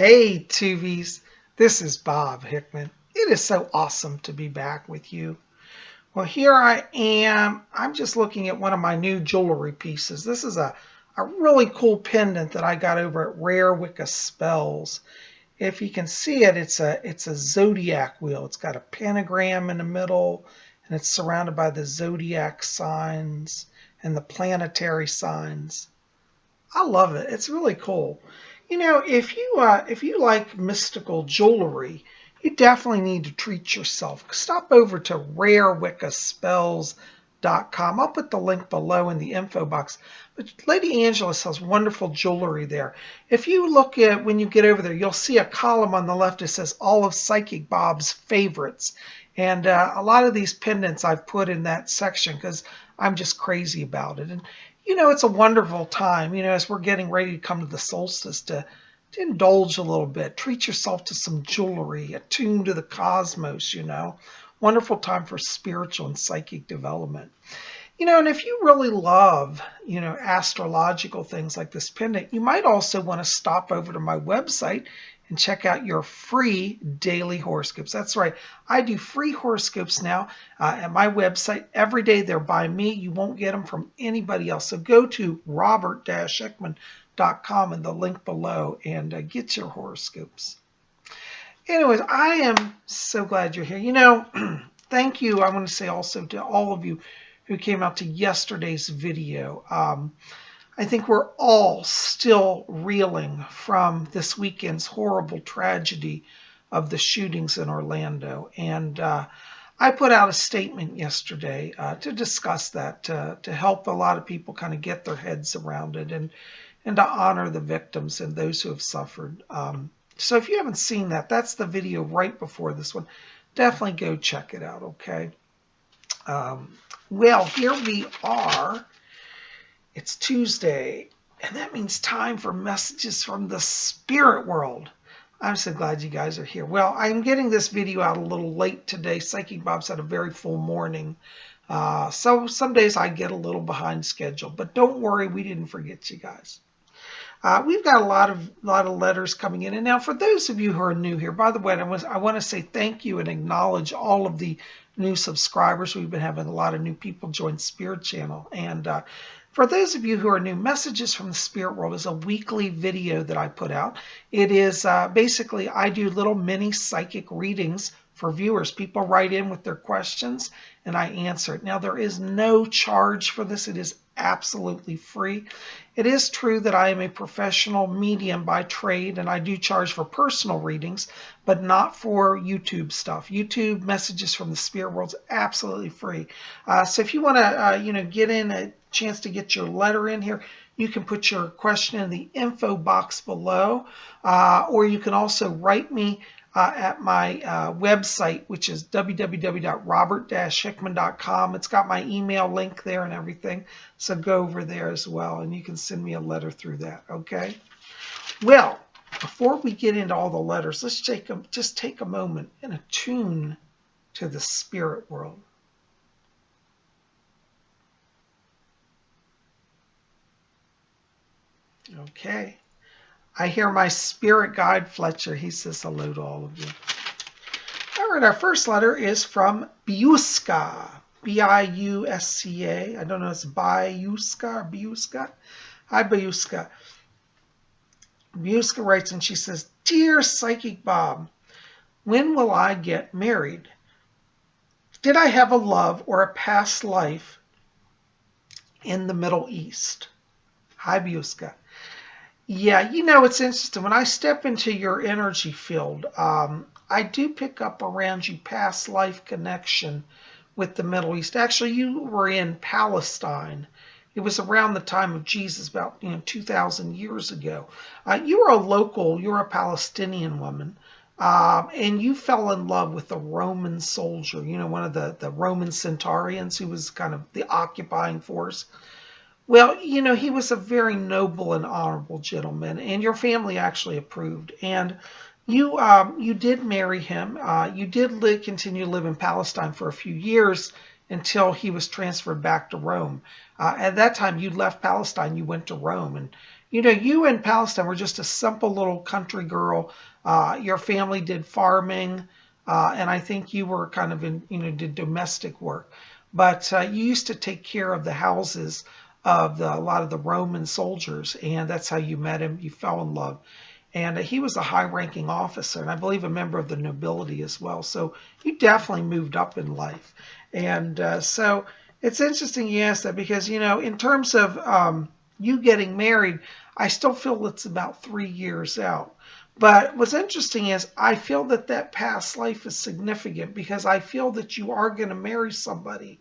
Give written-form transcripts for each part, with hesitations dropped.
Hey, Tuvies. This is Bob Hickman. It is so awesome to be back with you. Well, here I am. I'm just looking at one of my new jewelry pieces. This is a really cool pendant that I got over at Rare Wicca Spells. If you can see it, it's a zodiac wheel. It's got a pentagram in the middle, and it's surrounded by the zodiac signs and the planetary signs. I love it. It's really cool. If you like mystical jewelry, you definitely need to treat yourself. Stop over to rarewiccaspells.com. I'll put the link below in the info box. But Lady Angela sells wonderful jewelry there. If you look at when you get over there, you'll see a column on the left that says all of Psychic Bob's favorites. And a lot of these pendants I've put in that section because I'm just crazy about it. And it's a wonderful time, as we're getting ready to come to the solstice to indulge a little bit. Treat yourself to some jewelry, attuned to the cosmos, Wonderful time for spiritual and psychic development. And if you really love, astrological things like this pendant, you might also want to stop over to my website and check out your free daily horoscopes. That's right. I do free horoscopes now at my website. Every day they're by me. You won't get them from anybody else. So go to robert-hickman.com and the link below and get your horoscopes. Anyways, I am so glad you're here. Thank you. I want to say also to all of you who came out to yesterday's video. I think we're all still reeling from this weekend's horrible tragedy of the shootings in Orlando. And I put out a statement yesterday to discuss that, to help a lot of people kind of get their heads around it and to honor the victims and those who have suffered. So if you haven't seen that, that's the video right before this one. Definitely go check it out, okay? Well, here we are. It's Tuesday, and that means time for messages from the spirit world. I'm so glad you guys are here. Well, I'm getting this video out a little late today. Psychic Bob's had a very full morning. So some days I get a little behind schedule, but don't worry, we didn't forget you guys. We've got a lot of letters coming in. And now for those of you who are new here, by the way, I want to say thank you and acknowledge all of the new subscribers. We've been having a lot of new people join Spirit Channel. And for those of you who are new, Messages from the Spirit World is a weekly video that I put out. It is basically I do little mini psychic readings for viewers. People write in with their questions and I answer it. Now, there is no charge for this. It is absolutely free. It is true that I am a professional medium by trade and I do charge for personal readings, but not for YouTube stuff. YouTube Messages from the Spirit World is absolutely free. So if you want to, get in a chance to get your letter in here, you can put your question in the info box below, or you can also write me at my website, which is www.robert-hickman.com. It's got my email link there and everything, so go over there as well, and you can send me a letter through that, okay? Well, before we get into all the letters, let's just take a moment and attune to the spirit world. Okay. I hear my spirit guide, Fletcher. He says hello to all of you. All right, our first letter is from Bausa. B-I-U-S-C-A. I don't know if it's Bausa or Bausa. Hi, Bausa. Bausa writes and she says, Dear Psychic Bob, when will I get married? Did I have a love or a past life in the Middle East? Hi, Bausa. Yeah, it's interesting. When I step into your energy field, I do pick up around you past life connection with the Middle East. Actually, you were in Palestine. It was around the time of Jesus, about 2,000 years ago. You were a Palestinian woman, and you fell in love with a Roman soldier, one of the Roman centurions who was kind of the occupying force. Well, he was a very noble and honorable gentleman, and your family actually approved. And you did marry him. You did continue to live in Palestine for a few years until he was transferred back to Rome. At that time, you left Palestine, you went to Rome, You know, you in Palestine were just a simple little country girl. Your family did farming, and I think you were kind of in, did domestic work. But you used to take care of the houses of a lot of the Roman soldiers, and that's how you met him. You fell in love. And he was a high-ranking officer, and I believe a member of the nobility as well. So you definitely moved up in life. And so it's interesting you asked that because, in terms of you getting married, I still feel it's about 3 years out. But what's interesting is I feel that that past life is significant because I feel that you are going to marry somebody.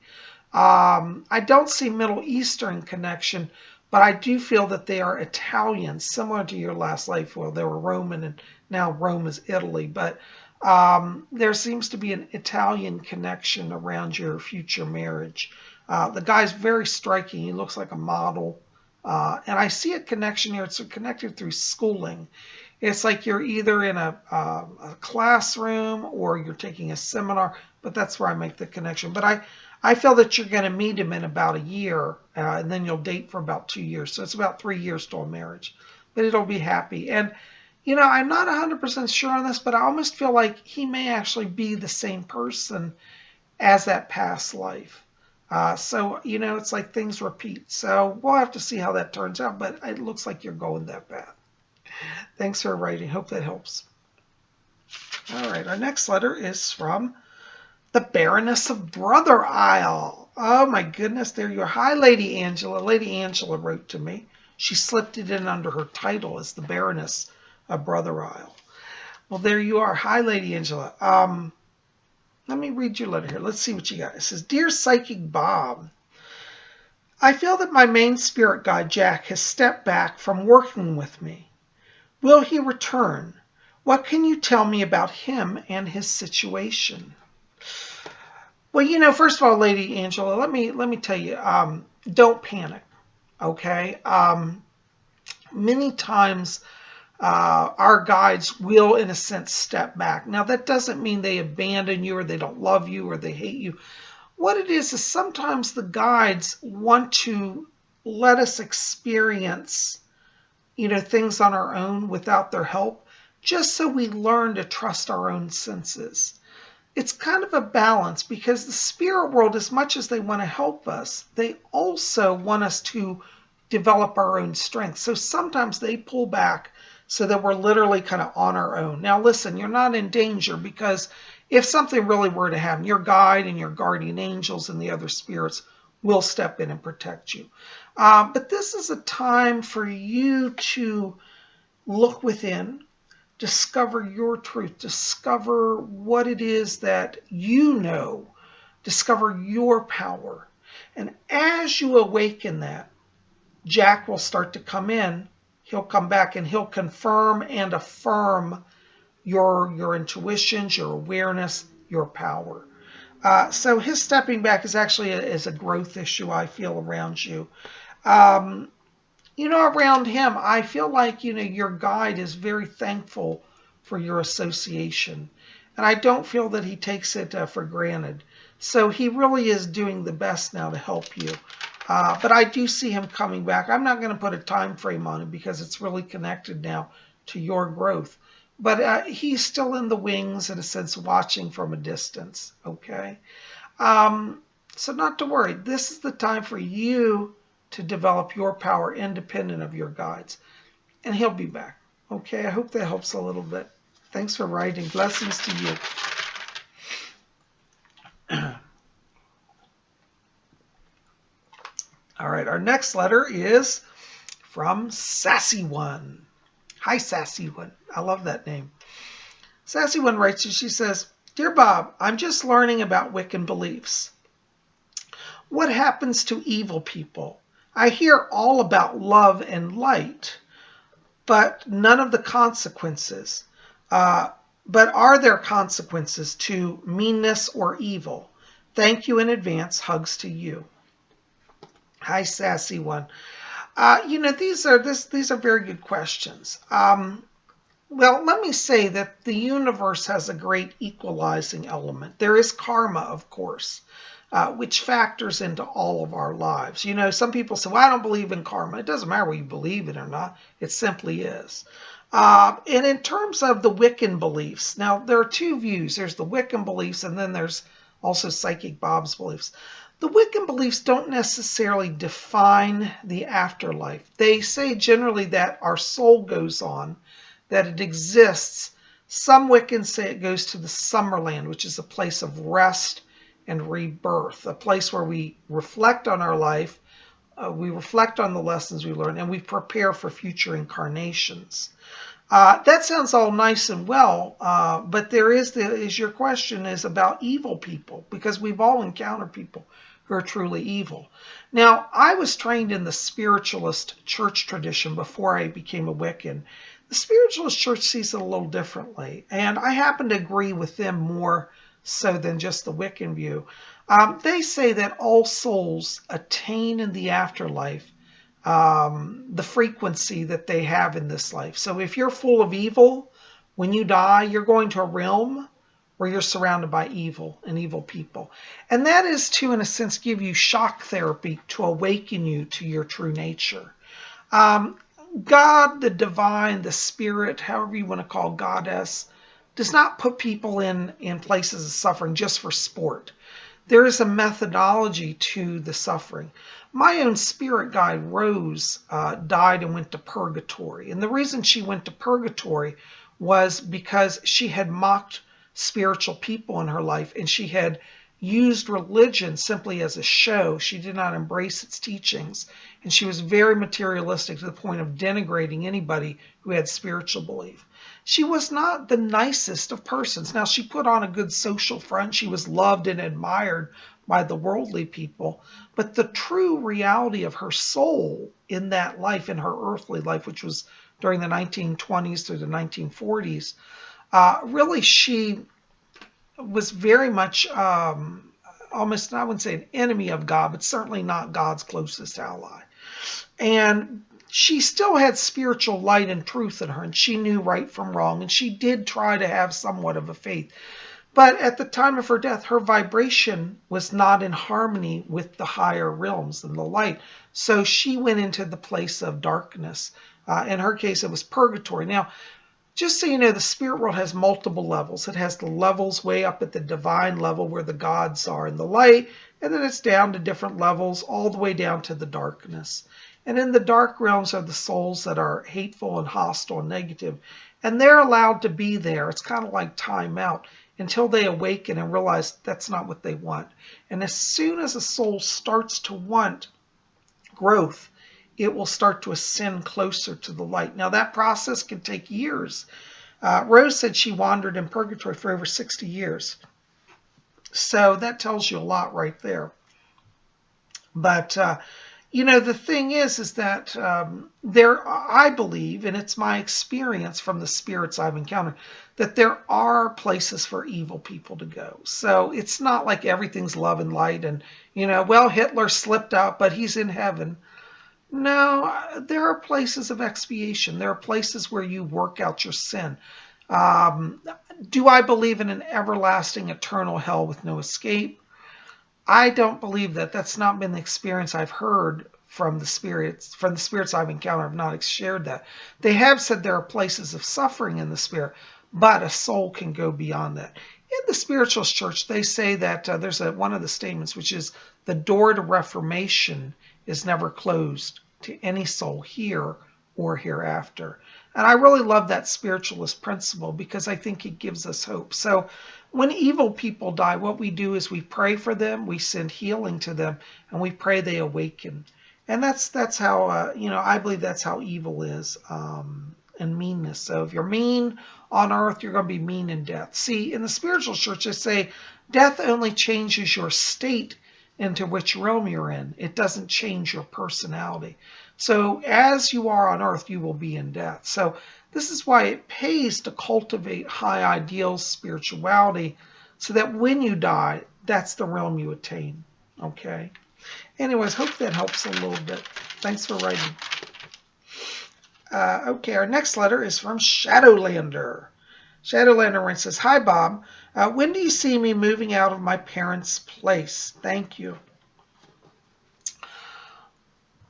I don't see Middle Eastern connection, but I do feel that they are Italian, similar to your last life. Well, they were Roman, and now Rome is Italy. But there seems to be an Italian connection around your future marriage. The guy's very striking. He looks like a model. And I see a connection here. It's connected through schooling. It's like you're either in a classroom or you're taking a seminar, but that's where I make the connection. But I feel that you're going to meet him in about a year, and then you'll date for about 2 years. So it's about 3 years till marriage, but it'll be happy. And, I'm not 100% sure on this, but I almost feel like he may actually be the same person as that past life. So, it's like things repeat. So we'll have to see how that turns out, but it looks like you're going that path. Thanks for writing. Hope that helps. All right, our next letter is from the Baroness of Brother Isle. Oh my goodness, there you are. Hi, Lady Angela. Lady Angela wrote to me. She slipped it in under her title as the Baroness of Brother Isle. Well, there you are. Hi, Lady Angela. Let me read your letter here. Let's see what you got. It says, Dear Psychic Bob, I feel that my main spirit guide, Jack, has stepped back from working with me. Will he return? What can you tell me about him and his situation? Well, first of all, Lady Angela, let me tell you, don't panic, okay? Many times our guides will, in a sense, step back. Now, that doesn't mean they abandon you or they don't love you or they hate you. What it is sometimes the guides want to let us experience things on our own without their help, just so we learn to trust our own senses. It's kind of a balance because the spirit world, as much as they want to help us, they also want us to develop our own strength. So sometimes they pull back so that we're literally kind of on our own. Now, listen, you're not in danger because if something really were to happen, your guide and your guardian angels and the other spirits will step in and protect you. But this is a time for you to look within, discover your truth, discover what it is that you know, discover your power. And as you awaken that, Jack will start to come in. He'll come back and he'll confirm and affirm your intuitions, your awareness, your power. So his stepping back is actually is a growth issue, I feel, around you. Around him, I feel like, your guide is very thankful for your association. And I don't feel that he takes it for granted. So he really is doing the best now to help you. But I do see him coming back. I'm not going to put a time frame on it because it's really connected now to your growth. But he's still in the wings, in a sense, watching from a distance, okay? So not to worry. This is the time for you to develop your power independent of your guides. And he'll be back, okay? I hope that helps a little bit. Thanks for writing. Blessings to you. All right, our next letter is from Sassy One. Hi, Sassy One. I love that name. Sassy One writes, and she says, Dear Bob, I'm just learning about Wiccan beliefs. What happens to evil people? I hear all about love and light, but none of the consequences. But are there consequences to meanness or evil? Thank you in advance. Hugs to you. Hi, Sassy One. These are very good questions. Well, let me say that the universe has a great equalizing element. There is karma, of course. which factors into all of our lives. You know, some people say, well, I don't believe in karma. It doesn't matter whether you believe it or not. It simply is. And in terms of the Wiccan beliefs, now there are two views. There's the Wiccan beliefs, and then there's also Psychic Bob's beliefs. The Wiccan beliefs don't necessarily define the afterlife. They say generally that our soul goes on, that it exists. Some Wiccans say it goes to the Summerland, which is a place of rest and rebirth, a place where we reflect on our life, we reflect on the lessons we learn, and we prepare for future incarnations. That sounds all nice and well, but there is your question is about evil people, because we've all encountered people who are truly evil. Now, I was trained in the spiritualist church tradition before I became a Wiccan. The spiritualist church sees it a little differently, and I happen to agree with them more so than just the Wiccan view. They say that all souls attain in the afterlife the frequency that they have in this life. So if you're full of evil, when you die, you're going to a realm where you're surrounded by evil and evil people. And that is to, in a sense, give you shock therapy to awaken you to your true nature. God, the divine, the spirit, however you want to call goddess, does not put people in places of suffering just for sport. There is a methodology to the suffering. My own spirit guide, Rose, died and went to purgatory. And the reason she went to purgatory was because she had mocked spiritual people in her life, and she had used religion simply as a show. She did not embrace its teachings, and she was very materialistic to the point of denigrating anybody who had spiritual belief. She was not the nicest of persons. Now, she put on a good social front. She was loved and admired by the worldly people, but the true reality of her soul in that life, in her earthly life, which was during the 1920s through the 1940s, really she was very much almost, I wouldn't say an enemy of God, but certainly not God's closest ally. And she still had spiritual light and truth in her, and she knew right from wrong, and she did try to have somewhat of a faith. But at the time of her death, her vibration was not in harmony with the higher realms and the light. So she went into the place of darkness. In her case, it was purgatory. Now, just so you know, the spirit world has multiple levels. It has the levels way up at the divine level where the gods are in the light, and then it's down to different levels all the way down to the darkness. And in the dark realms are the souls that are hateful and hostile and negative, and they're allowed to be there. It's kind of like time out until they awaken and realize that's not what they want. And as soon as a soul starts to want growth, it will start to ascend closer to the light. Now, that process can take years. Rose said she wandered in purgatory for over 60 years. So that tells you a lot right there. But, you know, the thing is that I believe, and it's my experience from the spirits I've encountered, that there are places for evil people to go. So it's not like everything's love and light and, you know, well, Hitler slipped out, but he's in heaven. No, there are places of expiation. There are places where you work out your sin. Do I believe in an everlasting, eternal hell with no escape? I don't believe that. That's not been the experience I've heard from the spirits. From the spirits I've encountered, I've not shared that. They have said there are places of suffering in the spirit, but a soul can go beyond that. In the spiritualist church, they say that there's one of the statements, which is the door to reformation is never closed to any soul here or hereafter. And I really love that spiritualist principle because I think it gives us hope. So when evil people die, what we do is we pray for them, we send healing to them, and we pray they awaken. And that's how, you know, I believe that's how evil is and meanness. So if you're mean on earth, you're going to be mean in death. See, in the spiritual church, they say death only changes your state into which realm you're in. It doesn't change your personality. So as you are on earth, you will be in death. So this is why it pays to cultivate high ideals, spirituality, so that when you die, that's the realm you attain. Okay? Anyways, hope that helps a little bit. Thanks for writing. Okay, our next letter is from Shadowlander. Shadowland Orange says, hi, Bob. When do you see me moving out of my parents' place? Thank you.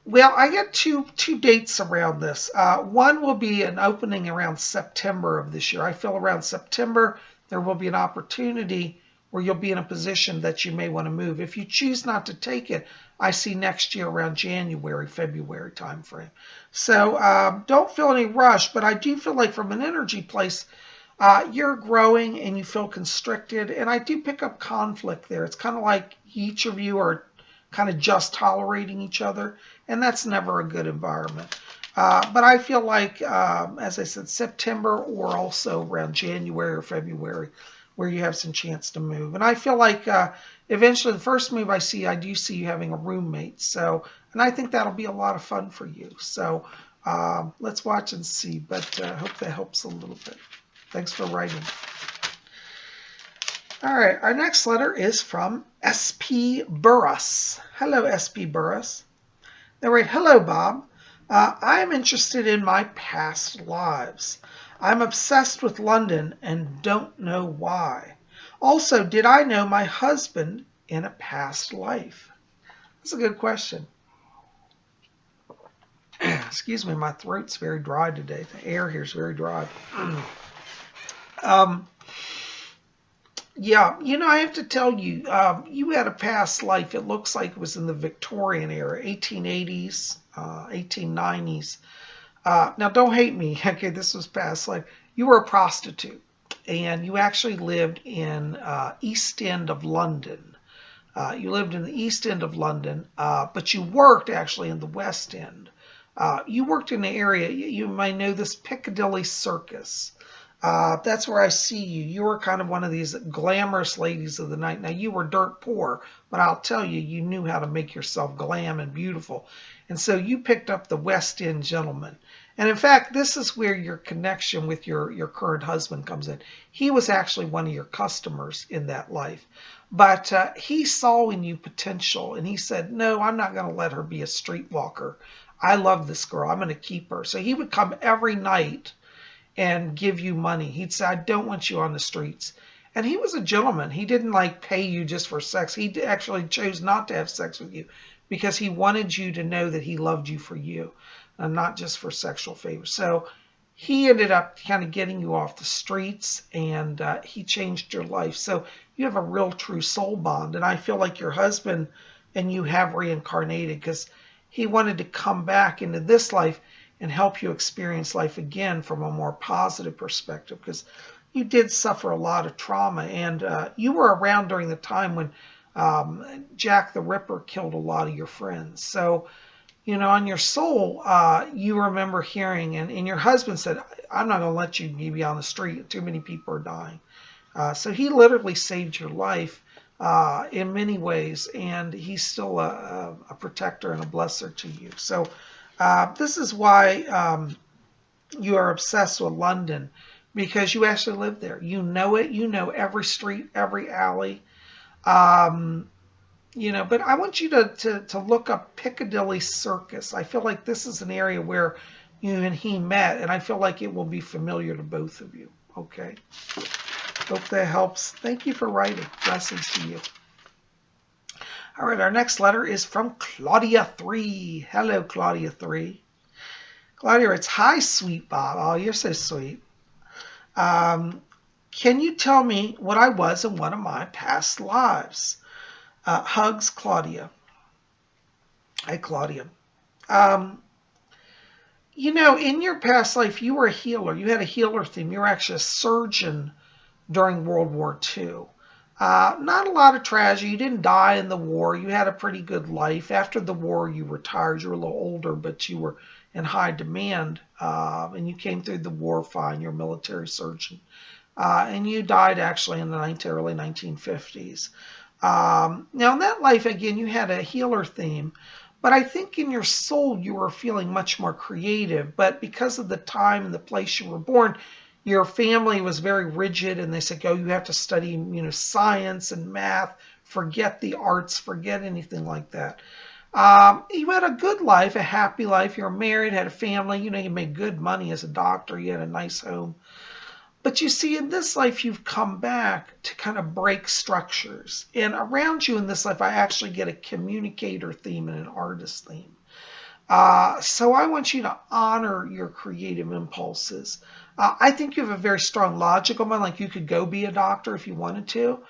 Well, I get two dates around this. One will be an opening around September of this year. I feel around September there will be an opportunity where you'll be in a position that you may want to move. If you choose not to take it, I see next year around January, February timeframe. So don't feel any rush, but I do feel like from an energy place, you're growing and you feel constricted. And I do pick up conflict there. It's kind of like each of you are kind of just tolerating each other, and that's never a good environment. But I feel like, as I said, September or also around January or February, where you have some chance to move. And I feel like eventually the first move I do see you having a roommate. So, and I think that'll be a lot of fun for you. So let's watch and see. But I hope that helps a little bit. Thanks for writing. All right, our next letter is from SP Burus. Hello, SP Burus. They write, hello, Bob. I am interested in my past lives. I'm obsessed with London and don't know why. Also, did I know my husband in a past life? That's a good question. Excuse me, my throat's very dry today. The air here is very dry. Yeah, I have to tell you, you had a past life. It looks like it was in the Victorian era, 1880s, 1890s. Now, don't hate me. Okay, this was past life. You were a prostitute, and you actually lived in East End of London. You lived in the East End of London, but you worked actually in the West End. You worked in the area, you might know this, Piccadilly Circus. That's where I see you. You were kind of one of these glamorous ladies of the night. Now, you were dirt poor, but I'll tell you, you knew how to make yourself glam and beautiful. And so you picked up the West End gentleman. And in fact, this is where your connection with your current husband comes in. He was actually one of your customers in that life. But he saw in you potential, and he said, no, I'm not going to let her be a streetwalker. I love this girl. I'm going to keep her. So he would come every night and give you money. He'd say, I don't want you on the streets. And he was a gentleman. He didn't like pay you just for sex. He actually chose not to have sex with you because he wanted you to know that he loved you for you and not just for sexual favors. So he ended up kind of getting you off the streets, and he changed your life. So you have a real true soul bond. And I feel like your husband and you have reincarnated because he wanted to come back into this life and help you experience life again from a more positive perspective, because you did suffer a lot of trauma, and you were around during the time when Jack the Ripper killed a lot of your friends. So, on your soul, you remember hearing, and your husband said, I'm not going to let you be on the street. Too many people are dying. So he literally saved your life in many ways, and he's still a protector and a blesser to you. So this is why you are obsessed with London, because you actually live there. You know it. You know every street, every alley. But I want you to look up Piccadilly Circus. I feel like this is an area where you and he met, and I feel like it will be familiar to both of you. Okay. Hope that helps. Thank you for writing. Blessings to you. All right, our next letter is from Claudia 3. Hello, Claudia 3. Claudia writes, hi, sweet Bob. Oh, you're so sweet. Can you tell me what I was in one of my past lives? Hugs, Claudia. Hi, Claudia. In your past life, you were a healer. You had a healer theme. You were actually a surgeon during World War II. Not a lot of tragedy. You didn't die in the war. You had a pretty good life. After the war, you retired. You were a little older, but you were in high demand, and you came through the war fine. You're a military surgeon. And you died actually in the early 1950s. Now, in that life, again, you had a healer theme, but I think in your soul, you were feeling much more creative. But because of the time and the place you were born, your family was very rigid, and they said, oh, you have to study, science and math, forget the arts, forget anything like that. You had a good life, a happy life. You were married, had a family, you made good money as a doctor, you had a nice home. But you see, in this life, you've come back to kind of break structures. And around you in this life, I actually get a communicator theme and an artist theme. So I want you to honor your creative impulses. I think you have a very strong logical mind, like you could go be a doctor if you wanted to.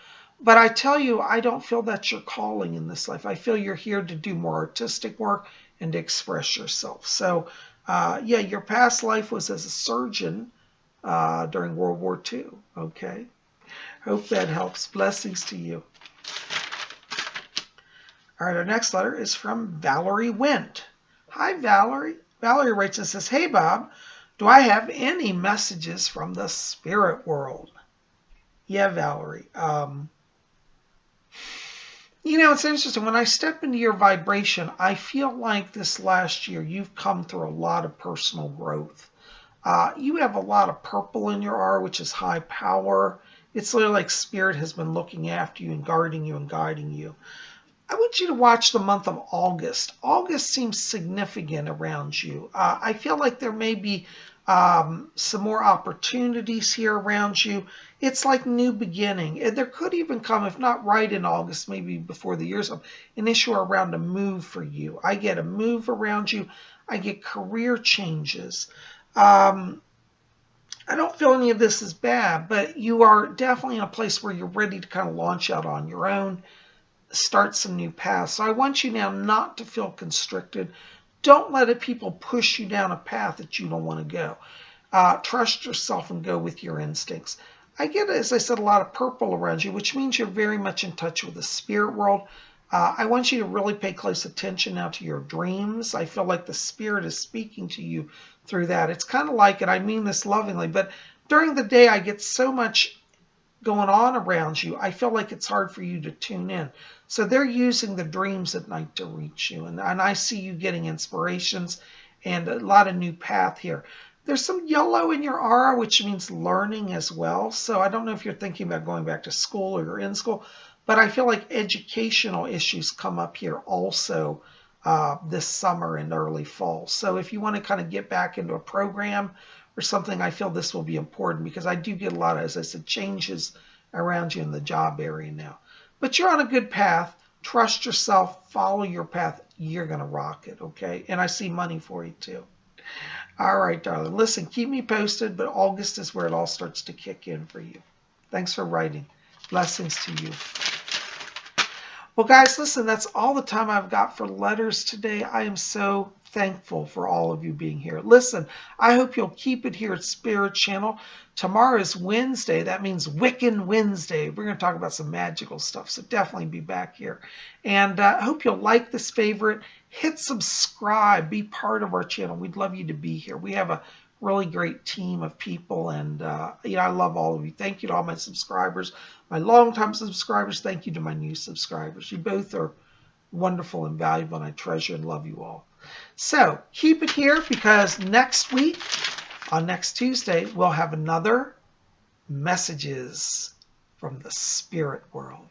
But I tell you, I don't feel that's your calling in this life. I feel you're here to do more artistic work and to express yourself. So, yeah, your past life was as a surgeon during World War II. Okay. Hope that helps. Blessings to you. All right, our next letter is from Valerie Went. Hi, Valerie. Valerie writes and says, hey, Bob, do I have any messages from the spirit world? Yeah, Valerie. You know, it's interesting. When I step into your vibration, I feel like this last year you've come through a lot of personal growth. You have a lot of purple in your aura, which is high power. It's literally like spirit has been looking after you and guarding you and guiding you. I want you to watch the month of August. August seems significant around you. I feel like there may be some more opportunities here around you. It's like new beginning. And there could even come, if not right in August, maybe before the year's up, an issue around a move for you. I get a move around you. I get career changes. I don't feel any of this is bad, but you are definitely in a place where you're ready to kind of launch out on your own, start some new paths. So I want you now not to feel constricted. Don't let people push you down a path that you don't want to go. Trust yourself and go with your instincts. I get, as I said, a lot of purple around you, which means you're very much in touch with the spirit world. I want you to really pay close attention now to your dreams. I feel like the spirit is speaking to you through that. It's kind of like, and I mean this lovingly, but during the day I get so much going on around you, I feel like it's hard for you to tune in. So they're using the dreams at night to reach you. And I see you getting inspirations and a lot of new path here. There's some yellow in your aura, which means learning as well. So I don't know if you're thinking about going back to school or you're in school, but I feel like educational issues come up here also this summer and early fall. So if you want to kind of get back into a program or something, I feel this will be important because I do get a lot of, as I said, changes around you in the job area now. But you're on a good path. Trust yourself. Follow your path. You're going to rock it, okay? And I see money for you too. All right, darling. Listen, keep me posted, but August is where it all starts to kick in for you. Thanks for writing. Blessings to you. Well, guys, listen, that's all the time I've got for letters today. I am so thankful for all of you being here. Listen, I hope you'll keep it here at Spirit Channel. Tomorrow is Wednesday. That means Wiccan Wednesday. We're going to talk about some magical stuff, so definitely be back here. And I hope you'll like this favorite. Hit subscribe. Be part of our channel. We'd love you to be here. We have a really great team of people, and I love all of you. Thank you to all my subscribers, my longtime subscribers. Thank you to my new subscribers. You both are wonderful and valuable, and I treasure and love you all. So keep it here because next week, on next Tuesday, we'll have another Messages from the Spirit World.